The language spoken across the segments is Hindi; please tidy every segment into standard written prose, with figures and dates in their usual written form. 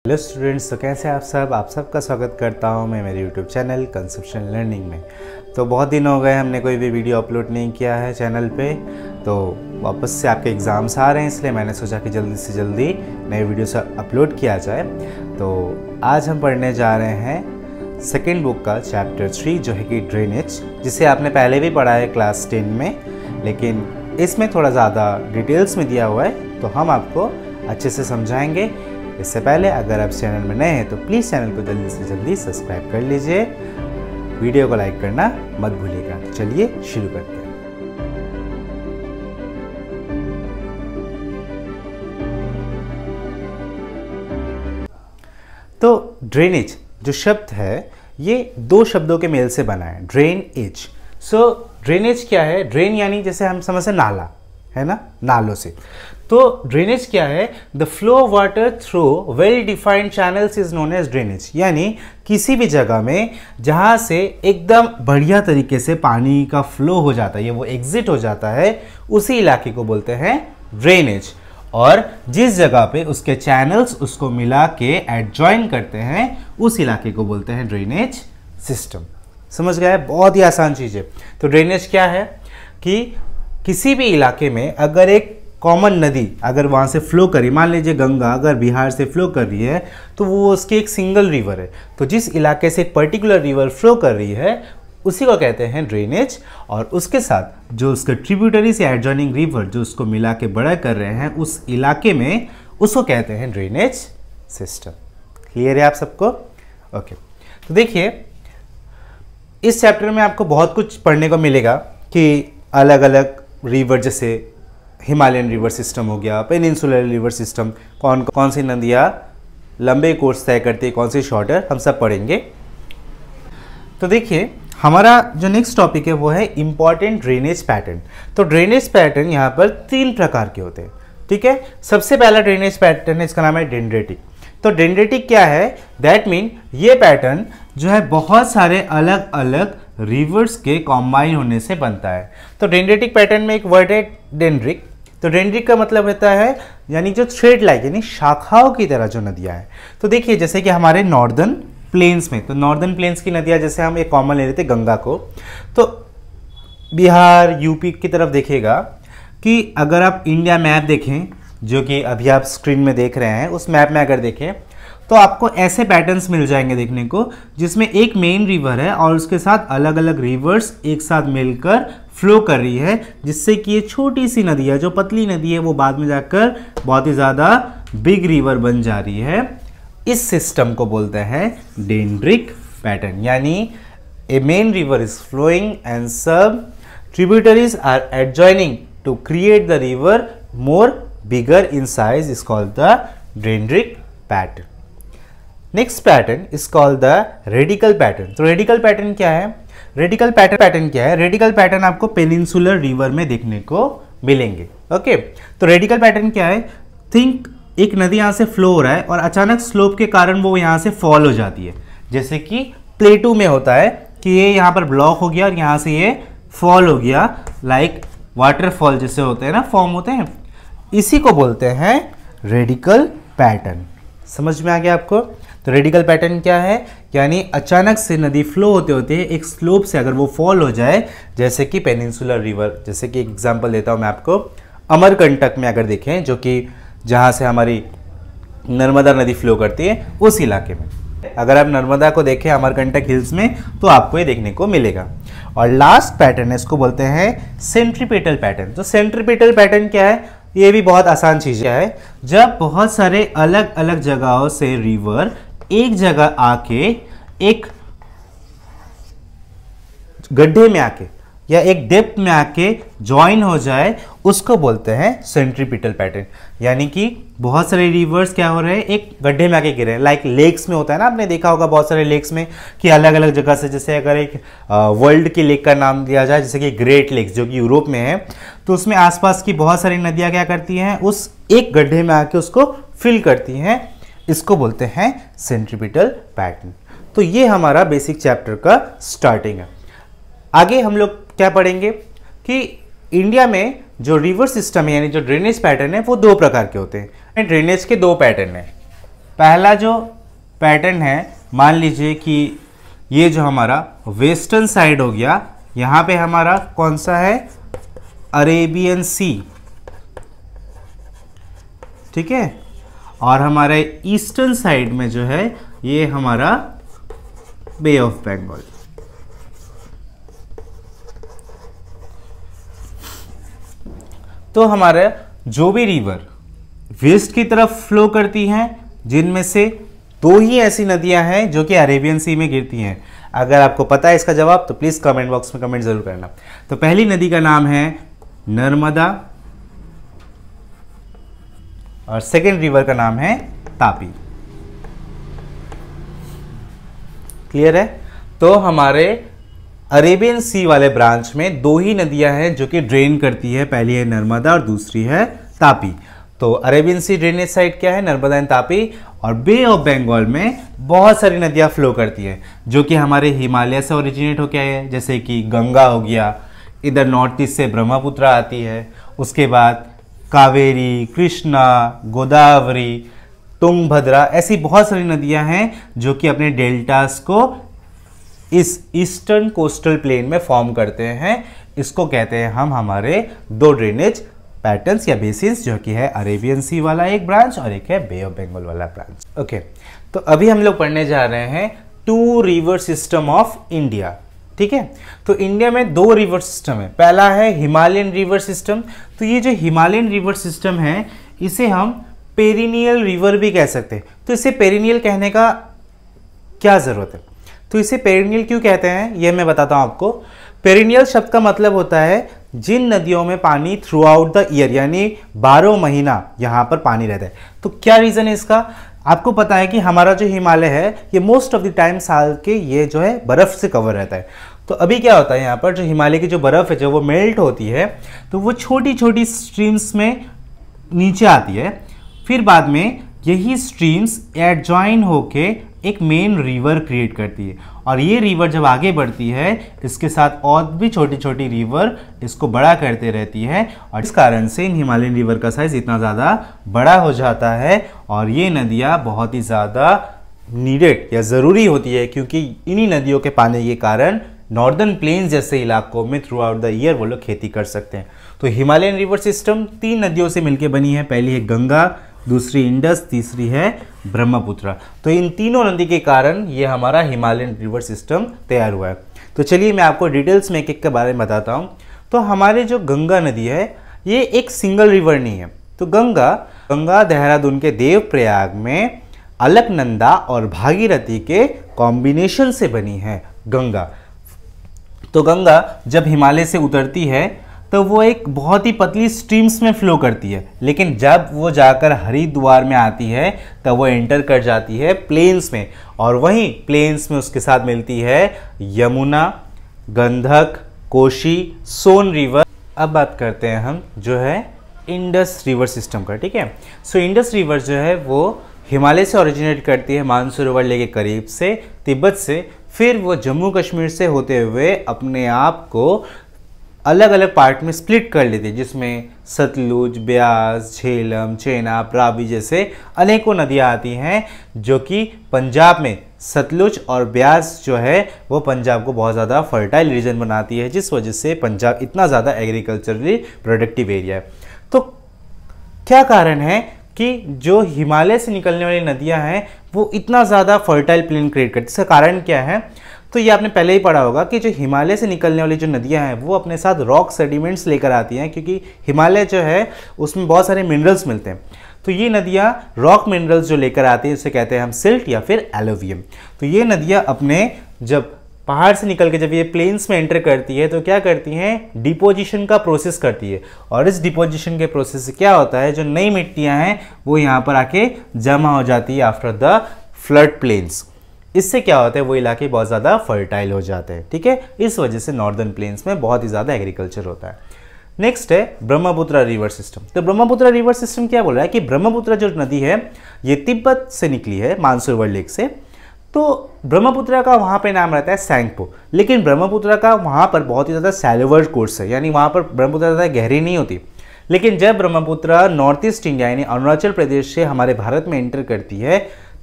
हेलो स्टूडेंट्स, तो कैसे आप सब? आप सबका स्वागत करता हूं मैं मेरे यूट्यूब चैनल कंसेप्शन लर्निंग में। तो बहुत दिन हो गए हमने कोई भी वीडियो अपलोड नहीं किया है चैनल पे, तो वापस से आपके एग्ज़ाम्स आ रहे हैं, इसलिए मैंने सोचा कि जल्दी से जल्दी नए वीडियोस अपलोड किया जाए। तो आज हम पढ़ने जा रहे हैं सेकेंड बुक का चैप्टर 3 जो है कि ड्रेनेज, जिसे आपने पहले भी पढ़ा है क्लास 10 में, लेकिन इसमें थोड़ा ज़्यादा डिटेल्स में दिया हुआ है, तो हम आपको अच्छे से समझाएंगे। इससे पहले अगर आप चैनल में नए हैं तो प्लीज़ चैनल को जल्दी से जल्दी सब्सक्राइब कर लीजिए, वीडियो को लाइक करना मत भूलिएगा। तो चलिए शुरू करते हैं। तो ड्रेनेज जो शब्द है ये दो शब्दों के मेल से बना है, ड्रेन एज। सो ड्रेनेज क्या है? ड्रेन यानी जैसे हम समझते नाला है ना, नालों से। तो ड्रेनेज क्या है? The flow of water through well defined channels is known as drainage. यानी किसी भी जगह में जहां से एकदम बढ़िया तरीके से पानी का फ्लो हो जाता है, वो एग्जिट हो जाता है, उसी इलाके को बोलते हैं ड्रेनेज। और जिस जगह पे उसके चैनल्स उसको मिला के एडजॉइन करते हैं, उस इलाके को बोलते हैं ड्रेनेज सिस्टम। समझ गए? बहुत ही आसान चीज है। तो ड्रेनेज क्या है कि किसी भी इलाके में अगर एक कॉमन नदी अगर वहाँ से फ्लो करी, मान लीजिए गंगा अगर बिहार से फ्लो कर रही है, तो वो उसकी एक सिंगल रिवर है। तो जिस इलाके से एक पर्टिकुलर रिवर फ्लो कर रही है उसी को कहते हैं ड्रेनेज। और उसके साथ जो उसके ट्रिब्यूटरीज या एडजॉइनिंग रिवर जो उसको मिला के बड़ा कर रहे हैं उस इलाके में, उसको कहते हैं ड्रेनेज सिस्टम। क्लियर है आप सबको? ओके। तो देखिए इस चैप्टर में आपको बहुत कुछ पढ़ने को मिलेगा कि अलग अलग रिवर, जैसे हिमालयन रिवर सिस्टम हो गया, पेनिनसुलर रिवर सिस्टम, कौन कौन सी नदियाँ लंबे कोर्स तय करती है, कौन सी शॉर्टर, हम सब पढ़ेंगे। तो देखिए हमारा जो नेक्स्ट टॉपिक है वो है इंपॉर्टेंट ड्रेनेज पैटर्न। तो ड्रेनेज पैटर्न यहाँ पर 3 प्रकार के होते हैं, ठीक है। सबसे पहला ड्रेनेज पैटर्न है, इसका नाम है डेंड्रेटिक। तो डेंड्रेटिक क्या है? दैट मीन ये पैटर्न जो है बहुत सारे अलग अलग रिवर्स के कॉम्बाइन होने से बनता है। तो डेंड्रेटिक पैटर्न में एक वर्ड है डेंड्रिक। तो डेंड्रिक का मतलब होता है यानी जो थ्रेड लाइक, यानी शाखाओं की तरह जो नदियां हैं। तो देखिए जैसे कि हमारे नॉर्दर्न प्लेन्स में, तो नॉर्दर्न प्लेन्स की नदियां, जैसे हम एक कॉमन ले लेते गंगा को, तो बिहार यूपी की तरफ देखेगा कि अगर आप इंडिया मैप देखें जो कि अभी आप स्क्रीन में देख रहे हैं, उस मैप में अगर देखें तो आपको ऐसे पैटर्न्स मिल जाएंगे देखने को, जिसमें एक मेन रिवर है और उसके साथ अलग अलग रिवर्स एक साथ मिलकर फ्लो कर रही है, जिससे कि ये छोटी सी नदी है, जो पतली नदी है, वो बाद में जाकर बहुत ही ज़्यादा बिग रिवर बन जा रही है। इस सिस्टम को बोलते हैं डेंड्रिक पैटर्न। यानी a main river is flowing and सब tributaries are adjoining to create the river more bigger in size is called the dendritic pattern. Next pattern is called the radical pattern. तो radical pattern क्या है? radical pattern क्या है? radical pattern आपको पेनिनसुलर रिवर में देखने को मिलेंगे। ओके तो radical pattern क्या है? थिंक एक नदी यहाँ से फ्लो हो रहा है और अचानक स्लोप के कारण वो यहाँ से फॉल हो जाती है, जैसे कि प्लेटू में होता है कि ये यहाँ पर ब्लॉक हो गया और यहाँ से ये फॉल हो गया, लाइक वाटरफॉल जैसे होते हैं ना, फॉर्म होते हैं, इसी को बोलते हैं रेडिकल पैटर्न। समझ में आ गया आपको? तो रेडिकल पैटर्न क्या है? यानी अचानक से नदी फ्लो होते होते एक स्लोप से अगर वो फॉल हो जाए, जैसे कि पेनिनसुलर रिवर, जैसे कि एग्जांपल देता हूं मैं आपको, अमरकंटक में अगर देखें, जो कि जहां से हमारी नर्मदा नदी फ्लो करती है, उस इलाके में अगर आप नर्मदा को देखें अमरकंटक हिल्स में, तो आपको ये देखने को मिलेगा। और लास्ट पैटर्न है, इसको बोलते हैं सेंट्रीपेटल पैटर्न। तो सेंट्रीपेटल पैटर्न क्या है? ये भी बहुत आसान चीज है। जब बहुत सारे अलग अलग जगहों से रिवर एक जगह आके एक गड्ढे में आके या एक डेप्थ में आके ज्वाइन हो जाए, उसको बोलते हैं सेंट्रीपिटल पैटर्न। यानी कि बहुत सारे रिवर्स क्या हो रहे हैं, एक गड्ढे में आके गिरे हैं, लाइक लेक्स में होता है ना, आपने देखा होगा बहुत सारे लेक्स में कि अलग अलग जगह से, जैसे अगर एक वर्ल्ड की लेक का नाम दिया जाए, जैसे कि ग्रेट लेक्स जो कि यूरोप में है, तो उसमें आसपास की बहुत सारी नदियां क्या करती हैं, उस एक गड्ढे में आके उसको फिल करती हैं, इसको बोलते हैं सेंट्रीपिटल पैटर्न। तो ये हमारा बेसिक चैप्टर का स्टार्टिंग है। आगे हम लोग क्या पढ़ेंगे कि इंडिया में जो रिवर सिस्टम है, यानी जो ड्रेनेज पैटर्न है, वो 2 प्रकार के होते हैं। ड्रेनेज के 2 पैटर्न हैं। पहला जो पैटर्न है, मान लीजिए कि ये जो हमारा वेस्टर्न साइड हो गया, यहाँ पे हमारा कौन सा है, अरेबियन सी, ठीक है, और हमारे ईस्टर्न साइड में जो है ये हमारा बे ऑफ बंगाल। तो हमारे जो भी रिवर वेस्ट की तरफ फ्लो करती हैं, जिनमें से दो ही ऐसी नदियां हैं जो कि अरेबियन सी में गिरती हैं। अगर आपको पता है इसका जवाब तो प्लीज कमेंट बॉक्स में कमेंट जरूर करना। तो पहली नदी का नाम है नर्मदा और सेकेंड रिवर का नाम है तापी। क्लियर है? तो हमारे अरेबियन सी वाले ब्रांच में दो ही नदियां हैं जो कि ड्रेन करती है, पहली है नर्मदा और दूसरी है तापी। तो अरेबियन सी ड्रेनेज साइड क्या है, नर्मदा एंड तापी। और बे ऑफ बंगाल में बहुत सारी नदियां फ्लो करती है जो कि हमारे हिमालय से ओरिजिनेट होकर है, जैसे कि गंगा हो गया, इधर नॉर्थ ईस्ट से ब्रह्मपुत्र आती है, उसके बाद कावेरी, कृष्णा, गोदावरी, तुंगभद्रा, ऐसी बहुत सारी नदियां हैं जो कि अपने डेल्टास को इस ईस्टर्न कोस्टल प्लेन में फॉर्म करते हैं। इसको कहते हैं हम हमारे दो ड्रेनेज पैटर्न्स या बेसिन्स, जो कि है अरेबियन सी वाला एक ब्रांच और एक है बे ऑफ बंगाल वाला ब्रांच। ओके, तो अभी हम लोग पढ़ने जा रहे हैं two river system of India. ठीक है, तो इंडिया में दो रिवर सिस्टम है। पहला है हिमालयन रिवर सिस्टम। तो ये जो हिमालयन रिवर सिस्टम है इसे हम पेरिनियल रिवर भी कह सकते हैं। तो इसे पेरिनियल कहने का क्या जरूरत है, तो इसे पेरिनियल क्यों कहते हैं ये मैं बताता हूं आपको। पेरिनियल शब्द का मतलब होता है जिन नदियों में पानी थ्रू आउट द ईयर, यानी 12 महीना यहां पर पानी रहता है। तो क्या रीजन है इसका, आपको पता है कि हमारा जो हिमालय है ये मोस्ट ऑफ द टाइम साल के ये जो है बर्फ से कवर रहता है। तो अभी क्या होता है, यहाँ पर जो हिमालय की जो बर्फ है जब वो मेल्ट होती है तो वो छोटी छोटी स्ट्रीम्स में नीचे आती है, फिर बाद में यही स्ट्रीम्स एडजॉइन होके एक मेन रिवर क्रिएट करती है, और ये रिवर जब आगे बढ़ती है इसके साथ और भी छोटी छोटी रिवर इसको बड़ा करते रहती है, और इस कारण से इन हिमालयन रिवर का साइज इतना ज़्यादा बड़ा हो जाता है और ये नदियाँ बहुत ही ज़्यादा नीडेड या ज़रूरी होती है, क्योंकि इन्हीं नदियों के पानी के कारण नॉर्दर्न प्लेन्स जैसे इलाकों में थ्रू आउट द ईयर वो लोग खेती कर सकते हैं। तो हिमालयन रिवर सिस्टम 3 नदियों से मिलकर बनी है, पहली है गंगा, दूसरी इंडस, तीसरी है ब्रह्मपुत्र। तो इन तीनों नदी के कारण ये हमारा हिमालयन रिवर सिस्टम तैयार हुआ है। तो चलिए मैं आपको डिटेल्स में एक एक के बारे में बताता हूँ। तो हमारे जो गंगा नदी है ये एक सिंगल रिवर नहीं है। तो गंगा देहरादून के देवप्रयाग में अलकनंदा और भागीरथी के कॉम्बिनेशन से बनी है गंगा। तो गंगा जब हिमालय से उतरती है तो वो एक बहुत ही पतली स्ट्रीम्स में फ्लो करती है, लेकिन जब वो जाकर हरिद्वार में आती है तब वो एंटर कर जाती है प्लेन्स में, और वहीं प्लेन्स में उसके साथ मिलती है यमुना, गंधक, कोशी, सोन रिवर। अब बात करते हैं हम जो है इंडस रिवर सिस्टम का। ठीक है, सो इंडस रिवर जो है वो हिमालय से ओरिजिनेट करती है, मानसरोवर लेक के करीब से, तिब्बत से, फिर वो जम्मू कश्मीर से होते हुए अपने आप को अलग अलग पार्ट में स्प्लिट कर लेती है, जिसमें सतलुज, ब्यास, झेलम, चेनाब, रावी जैसे अनेकों नदियां आती हैं, जो कि पंजाब में सतलुज और ब्यास जो है वो पंजाब को बहुत ज़्यादा फर्टाइल रीजन बनाती है, जिस वजह से पंजाब इतना ज़्यादा एग्रीकल्चरली प्रोडक्टिव एरिया है। तो क्या कारण है कि जो हिमालय से निकलने वाली नदियां हैं वो इतना ज़्यादा फर्टाइल प्लेन क्रिएट करती है? इसका कारण क्या है? तो ये आपने पहले ही पढ़ा होगा कि जो हिमालय से निकलने वाली जो नदियां हैं वो अपने साथ रॉक सेडिमेंट्स लेकर आती हैं, क्योंकि हिमालय जो है उसमें बहुत सारे मिनरल्स मिलते हैं। तो ये नदियां रॉक मिनरल्स जो लेकर आती हैं उसे कहते हैं हम सिल्ट या फिर एलोवियम। तो ये नदियां अपने जब पहाड़ से निकल के जब ये प्लेन्स में एंटर करती है तो क्या करती हैं, डिपोजिशन का प्रोसेस करती है, और इस डिपोजिशन के प्रोसेस से क्या होता है, जो नई मिट्टियां हैं वो यहाँ पर आके जमा हो जाती है आफ्टर द फ्लड प्लेन्स। इससे क्या होता है, वो इलाके बहुत ज़्यादा फर्टाइल हो जाते हैं। ठीक है, इस वजह से नॉर्दर्न प्लेन्स में बहुत ही ज़्यादा एग्रीकल्चर होता है। नेक्स्ट है ब्रह्मपुत्र रिवर सिस्टम। तो ब्रह्मपुत्र रिवर सिस्टम क्या बोल रहा है कि ब्रह्मपुत्र जो नदी है ये तिब्बत से निकली है, मानसरोवर लेक से। तो ब्रह्मपुत्र का वहाँ पे नाम रहता है सैंगपो, लेकिन ब्रह्मपुत्र का वहाँ पर बहुत ही ज़्यादा सैलोवर कोर्स है, यानी वहाँ पर ब्रह्मपुत्र ज़्यादा गहरी नहीं होती। लेकिन जब ब्रह्मपुत्र नॉर्थ ईस्ट इंडिया यानी अरुणाचल प्रदेश से हमारे भारत में एंटर करती है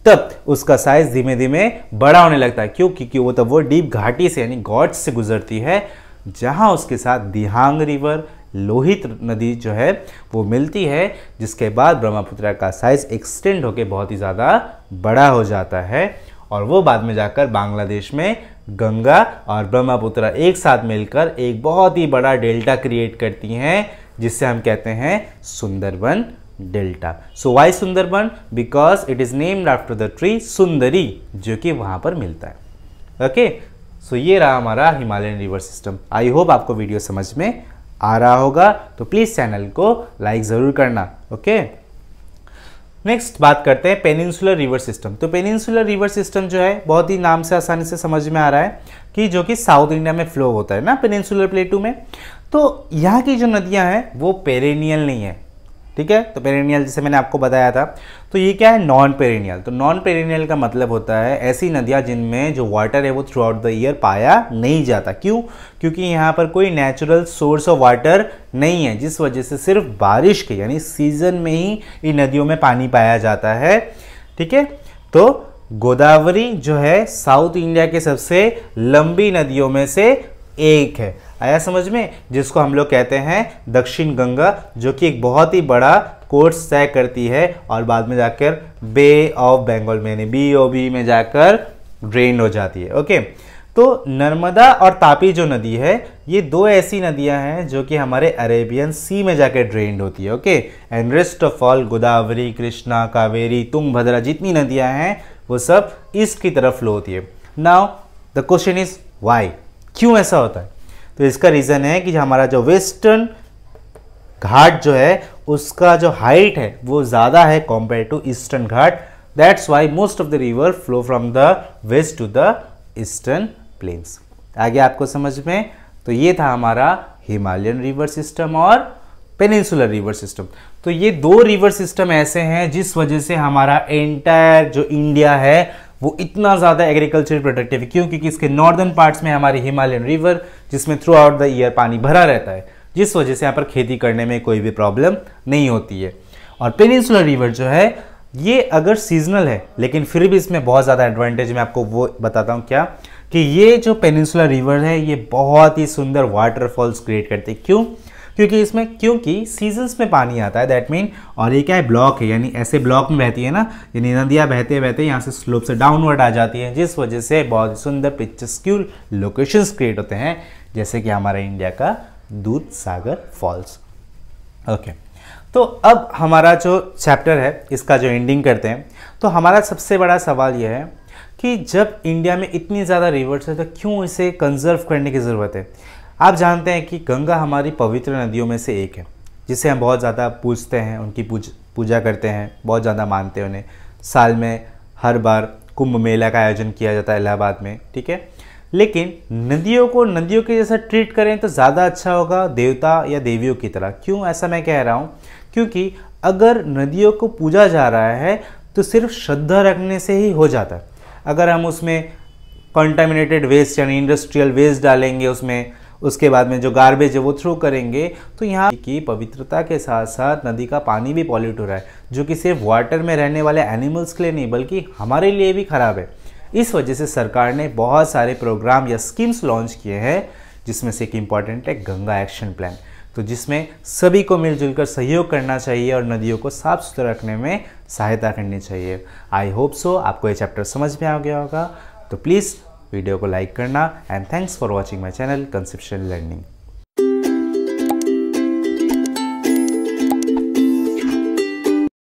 तब उसका साइज धीमे धीमे बड़ा होने लगता है। क्यों? क्योंकि वो तब वो डीप घाटी से यानी गॉड्स से गुजरती है, जहां उसके साथ दिहांग रिवर, लोहित नदी जो है वो मिलती है, जिसके बाद ब्रह्मपुत्र का साइज एक्सटेंड होकर बहुत ही ज़्यादा बड़ा हो जाता है और वो बाद में जाकर बांग्लादेश में गंगा और ब्रह्मपुत्र एक साथ मिलकर एक बहुत ही बड़ा डेल्टा क्रिएट करती हैं, जिससे हम कहते हैं Sundarban delta. So why Sundarban? Because it is named after the tree Sundari, जो कि वहां पर मिलता है। ओके, सो ये रहा हमारा Himalayan river system. I hope आपको वीडियो समझ में आ रहा होगा, तो प्लीज चैनल को लाइक जरूर करना। ओके, नेक्स्ट बात करते हैं पेनिनसुलर रिवर सिस्टम। तो पेनिनसुलर रिवर सिस्टम जो है बहुत ही नाम से आसानी से समझ में आ रहा है कि जो कि साउथ इंडिया में फ्लो होता है ना पेनिनसुलर प्लेटू में। तो यहाँ की जो नदियाँ हैं वो पेरेनियल नहीं है, ठीक है। तो पेरेनियल जैसे मैंने आपको बताया था, तो ये क्या है? Non perennial. तो नॉन पेरेनियल का मतलब होता है ऐसी नदियाँ जिनमें जो वाटर है वो थ्रू आउट द ईयर पाया नहीं जाता। क्यों? क्योंकि यहाँ पर कोई नेचुरल सोर्स ऑफ वाटर नहीं है, जिस वजह से सिर्फ बारिश के यानी सीजन में ही इन नदियों में पानी पाया जाता है, ठीक है। तो गोदावरी जो है साउथ इंडिया के सबसे लंबी नदियों में से एक है। आया समझ में? जिसको हम लोग कहते हैं दक्षिण गंगा, जो कि एक बहुत ही बड़ा कोर्स तय करती है और बाद में जाकर बे ऑफ बंगाल में यानी BOB में जाकर ड्रेन हो जाती है। ओके, तो नर्मदा और तापी जो नदी है, ये दो ऐसी नदियां हैं जो कि हमारे अरेबियन सी में जाकर ड्रेन होती है। Okay, and rest of all Godavari, Krishna, Kaveri, Tungabhadra जितनी नदियां हैं वो सब ईस्ट की तरफ फ्लो होती है। Now the question is why? क्यों ऐसा होता है? तो इसका रीज़न है कि हमारा जो वेस्टर्न घाट जो है उसका जो हाइट है वो ज़्यादा है compare to Eastern Ghat. That's why most of the river flow from the west to the eastern plains. आगे आपको समझ में? तो ये था हमारा हिमालयन रिवर सिस्टम और पेनिनसुलर रिवर सिस्टम। तो ये दो रिवर सिस्टम ऐसे हैं जिस वजह से हमारा एंटायर जो इंडिया है वो इतना ज़्यादा एग्रीकल्चर प्रोडक्टिव है। क्यों? क्योंकि इसके नॉर्दर्न पार्ट्स में हमारी हिमालयन रिवर, जिसमें थ्रू आउट द ईयर पानी भरा रहता है, जिस वजह से यहाँ पर खेती करने में कोई भी प्रॉब्लम नहीं होती है। और पेनिनसुलर रिवर जो है ये अगर सीजनल है, लेकिन फिर भी इसमें बहुत ज़्यादा एडवांटेज मैं आपको वो बताता हूँ क्या, कि ये जो पेनिनसुलर रिवर है ये बहुत ही सुंदर वाटरफॉल्स क्रिएट करते हैं। क्यों? क्योंकि सीजन्स में पानी आता है, दैट मीन। और ये क्या है? ब्लॉक है, यानी ऐसे ब्लॉक में बहती है ना, यानी नदियाँ बहते बहते यहाँ से स्लोप से डाउनवर्ड आ जाती हैं, जिस वजह से बहुत ही सुंदर पिक्चर्सक्यूल लोकेशंस क्रिएट होते हैं, जैसे कि हमारा इंडिया का दूध सागर फॉल्स। ओके, तो अब हमारा जो चैप्टर है इसका जो एंडिंग करते हैं, तो हमारा सबसे बड़ा सवाल यह है कि जब इंडिया में इतनी ज़्यादा रिवर्स है तो क्यों इसे कंजर्व करने की ज़रूरत है? आप जानते हैं कि गंगा हमारी पवित्र नदियों में से एक है, जिसे हम बहुत ज़्यादा पूजते हैं, उनकी पूजा करते हैं, बहुत ज़्यादा मानते हैं उन्हें। साल में हर बार कुंभ मेला का आयोजन किया जाता है इलाहाबाद में, ठीक है। लेकिन नदियों को नदियों के जैसा ट्रीट करें तो ज़्यादा अच्छा होगा, देवता या देवियों की तरह। क्यों ऐसा मैं कह रहा हूँ? क्योंकि अगर नदियों को पूजा जा रहा है तो सिर्फ श्रद्धा रखने से ही हो जाता है। अगर हम उसमें कंटामिनेटेड वेस्ट यानी इंडस्ट्रियल वेस्ट डालेंगे उसमें, उसके बाद में जो गार्बेज है वो थ्रो करेंगे, तो यहाँ की पवित्रता के साथ साथ नदी का पानी भी पॉल्यूट हो रहा है, जो कि सिर्फ वाटर में रहने वाले एनिमल्स के लिए नहीं बल्कि हमारे लिए भी खराब है। इस वजह से सरकार ने बहुत सारे प्रोग्राम या स्कीम्स लॉन्च किए हैं, जिसमें से एक इम्पॉर्टेंट है गंगा एक्शन प्लान, तो जिसमें सभी को मिलजुल कर सहयोग करना चाहिए और नदियों को साफ सुथरा रखने में सहायता करनी चाहिए। आई होप सो आपको ये चैप्टर समझ में आ गया होगा। तो प्लीज़ वीडियो को लाइक करना and thanks for watching my channel conceptual learning.